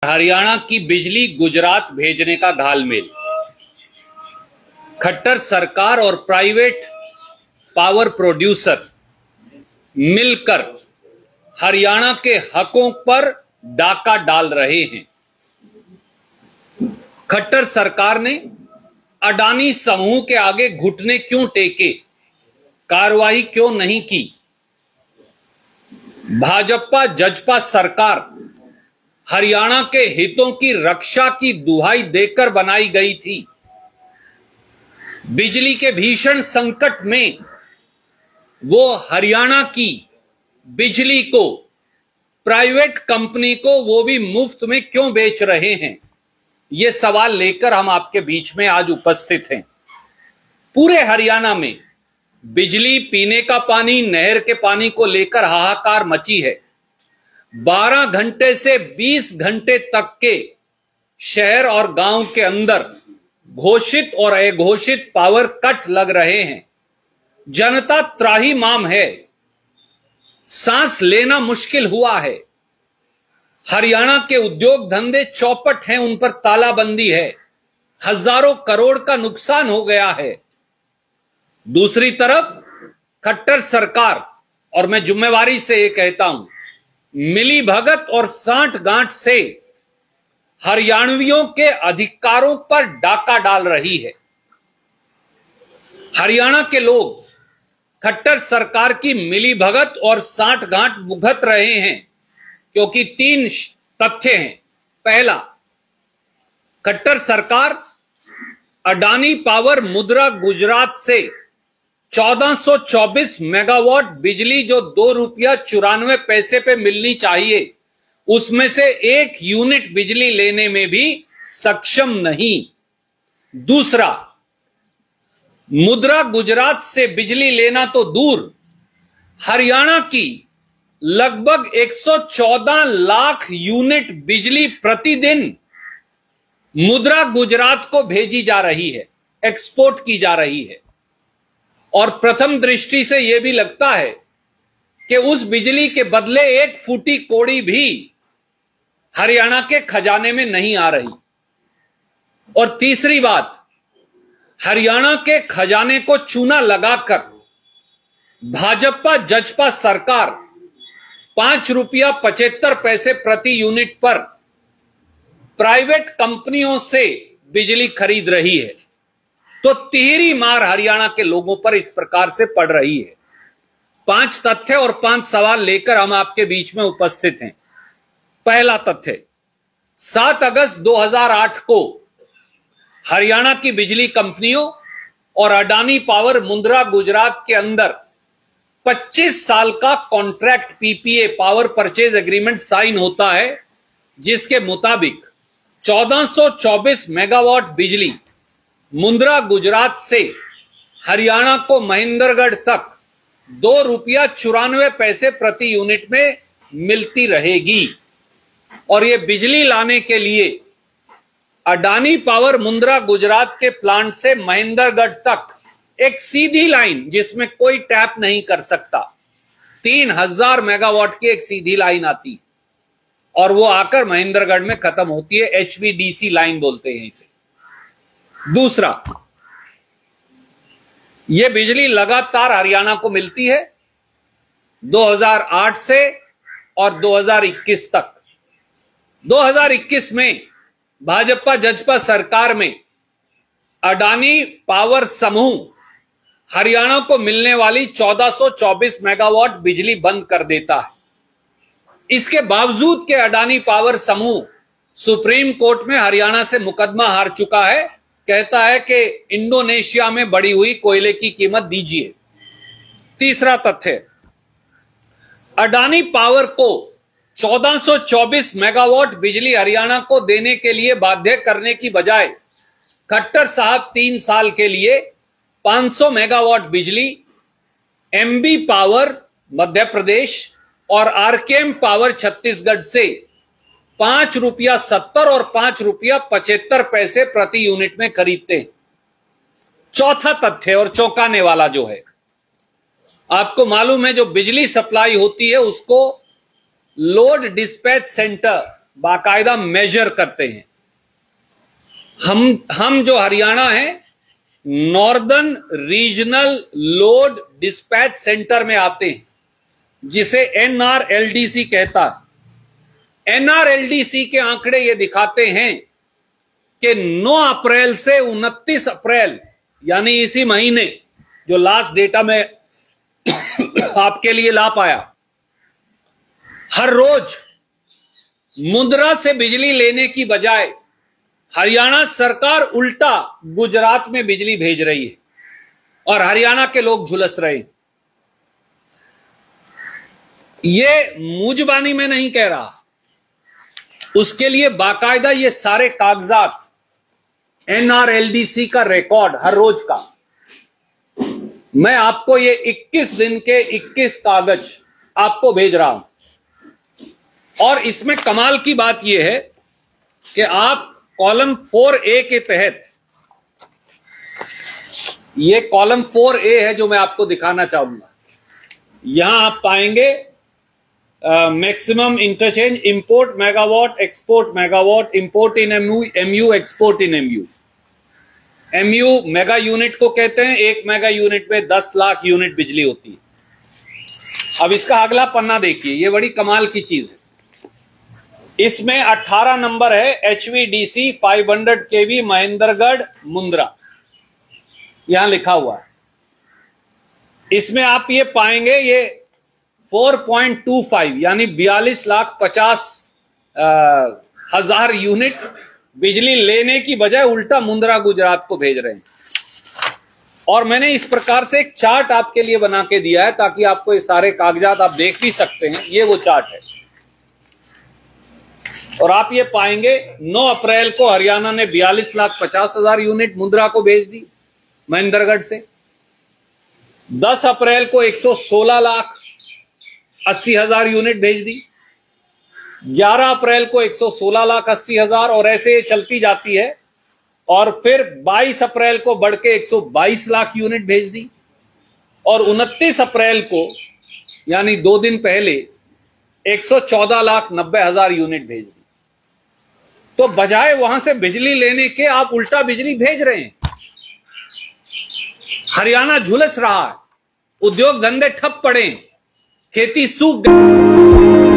हरियाणा की बिजली गुजरात भेजने का घालमेल। खट्टर सरकार और प्राइवेट पावर प्रोड्यूसर मिलकर हरियाणा के हकों पर डाका डाल रहे हैं। खट्टर सरकार ने अडानी समूह के आगे घुटने क्यों टेके, कार्रवाई क्यों नहीं की? भाजपा जजपा सरकार हरियाणा के हितों की रक्षा की दुहाई देकर बनाई गई थी। बिजली के भीषण संकट में वो हरियाणा की बिजली को प्राइवेट कंपनी को वो भी मुफ्त में क्यों बेच रहे हैं? ये सवाल लेकर हम आपके बीच में आज उपस्थित हैं। पूरे हरियाणा में बिजली, पीने का पानी, नहर के पानी को लेकर हाहाकार मची है। 12 घंटे से 20 घंटे तक के शहर और गांव के अंदर घोषित और अघोषित पावर कट लग रहे हैं। जनता त्राहिमाम है, सांस लेना मुश्किल हुआ है। हरियाणा के उद्योग धंधे चौपट हैं, उन पर तालाबंदी है। हजारों करोड़ का नुकसान हो गया है। दूसरी तरफ खट्टर सरकार, और मैं जिम्मेवारी से ये कहता हूं, मिली भगत और सांठ-गांठ से हरियाणवियों के अधिकारों पर डाका डाल रही है। हरियाणा के लोग खट्टर सरकार की मिली भगत और सांठ-गांठ भुगत रहे हैं क्योंकि 3 तथ्य हैं। पहला, खट्टर सरकार अडानी पावर मुद्रा गुजरात से 1424 मेगावाट बिजली जो ₹2.94 पे मिलनी चाहिए, उसमें से 1 यूनिट बिजली लेने में भी सक्षम नहीं। दूसरा, मुद्रा गुजरात से बिजली लेना तो दूर, हरियाणा की लगभग 114 लाख यूनिट बिजली प्रतिदिन मुद्रा गुजरात को भेजी जा रही है, एक्सपोर्ट की जा रही है। और प्रथम दृष्टि से यह भी लगता है कि उस बिजली के बदले 1 फूटी कौड़ी भी हरियाणा के खजाने में नहीं आ रही। और तीसरी बात, हरियाणा के खजाने को चूना लगाकर भाजपा जजपा सरकार ₹5.75 प्रति यूनिट पर प्राइवेट कंपनियों से बिजली खरीद रही है। तो तिहरी मार हरियाणा के लोगों पर इस प्रकार से पड़ रही है। 5 तथ्य और 5 सवाल लेकर हम आपके बीच में उपस्थित हैं। पहला तथ्य, 7 अगस्त 2008 को हरियाणा की बिजली कंपनियों और अडानी पावर मुद्रा गुजरात के अंदर 25 साल का contract PPA power purchase agreement sign होता है, जिसके मुताबिक 1424 मेगावाट बिजली मुद्रा गुजरात से हरियाणा को महेंद्रगढ़ तक ₹2.94 प्रति यूनिट में मिलती रहेगी। और यह बिजली लाने के लिए अडानी पावर मुद्रा गुजरात के प्लांट से महेंद्रगढ़ तक एक सीधी लाइन, जिसमें कोई टैप नहीं कर सकता, 3000 मेगावाट की एक सीधी लाइन आती और वो आकर महेंद्रगढ़ में खत्म होती है। HVDC लाइन बोलते हैं इसे। दूसरा, यह बिजली लगातार हरियाणा को मिलती है 2008 से और 2021 तक। 2021 में भाजपा जजपा सरकार में अडानी पावर समूह हरियाणा को मिलने वाली 1424 मेगावाट बिजली बंद कर देता है। इसके बावजूद के अडानी पावर समूह सुप्रीम कोर्ट में हरियाणा से मुकदमा हार चुका है। कहता है कि इंडोनेशिया में बढ़ी हुई कोयले की कीमत दीजिए। तीसरा तथ्य, अडानी पावर को 1424 मेगावाट बिजली हरियाणा को देने के लिए बाध्य करने की बजाय खट्टर साहब 3 साल के लिए 500 मेगावाट बिजली एमबी पावर मध्य प्रदेश और आरकेएम पावर छत्तीसगढ़ से ₹5.70 और ₹5.75 प्रति यूनिट में खरीदते हैं। चौथा तथ्य और चौंकाने वाला जो है, आपको मालूम है जो बिजली सप्लाई होती है उसको लोड डिस्पैच सेंटर बाकायदा मेजर करते हैं। हम जो हरियाणा है, northern regional load dispatch centre में आते हैं, जिसे NRLDC कहता है। NRLDC के आंकड़े ये दिखाते हैं कि 9 अप्रैल से 29 अप्रैल यानी इसी महीने, जो लास्ट डेटा में आपके लिए ला पाया, हर रोज मुंद्रा से बिजली लेने की बजाय हरियाणा सरकार उल्टा गुजरात में बिजली भेज रही है और हरियाणा के लोग झुलस रहे हैं। ये मुजबानी में नहीं कह रहा, उसके लिए बाकायदा ये सारे कागजात, NRLDC का रिकॉर्ड हर रोज का, मैं आपको ये 21 दिन के 21 कागज आपको भेज रहा हूं। और इसमें कमाल की बात यह है कि आप कॉलम 4A के तहत, ये कॉलम 4A है जो मैं आपको दिखाना चाहूंगा, यहां आप पाएंगे maximum interchange, import megawatt, export megawatt, import in MU, export in MU। MU mega unit को कहते हैं, 1 मेगा यूनिट में 10 लाख यूनिट बिजली होती है। अब इसका अगला पन्ना देखिए, ये बड़ी कमाल की चीज है। इसमें 18 नंबर है HVDC 500 kV महेंद्रगढ़ मुंद्रा, यहां लिखा हुआ है। इसमें आप ये पाएंगे ये 4.25 यानी 42,50,000 यूनिट बिजली लेने की बजाय उल्टा मुंद्रा गुजरात को भेज रहे हैं। और मैंने इस प्रकार से एक चार्ट आपके लिए बना के दिया है ताकि आपको ये सारे कागजात आप देख भी सकते हैं। ये वो चार्ट है और आप ये पाएंगे 9 अप्रैल को हरियाणा ने 42,50,000 यूनिट मुंद्रा को भेज दी महेंद्रगढ़ से। 10 अप्रैल को 116,80,000 यूनिट भेज दी। 11 अप्रैल को 116,80,000 और ऐसे ये चलती जाती है। और फिर 22 अप्रैल को बढ़ के 122 लाख यूनिट भेज दी और 29 अप्रैल को यानी 2 दिन पहले 114,90,000 यूनिट भेज दी। तो बजाय वहां से बिजली लेने के आप उल्टा बिजली भेज रहे हैं। हरियाणा झुलस रहा है, उद्योग धंधे ठप पड़े, खेती सूख गई।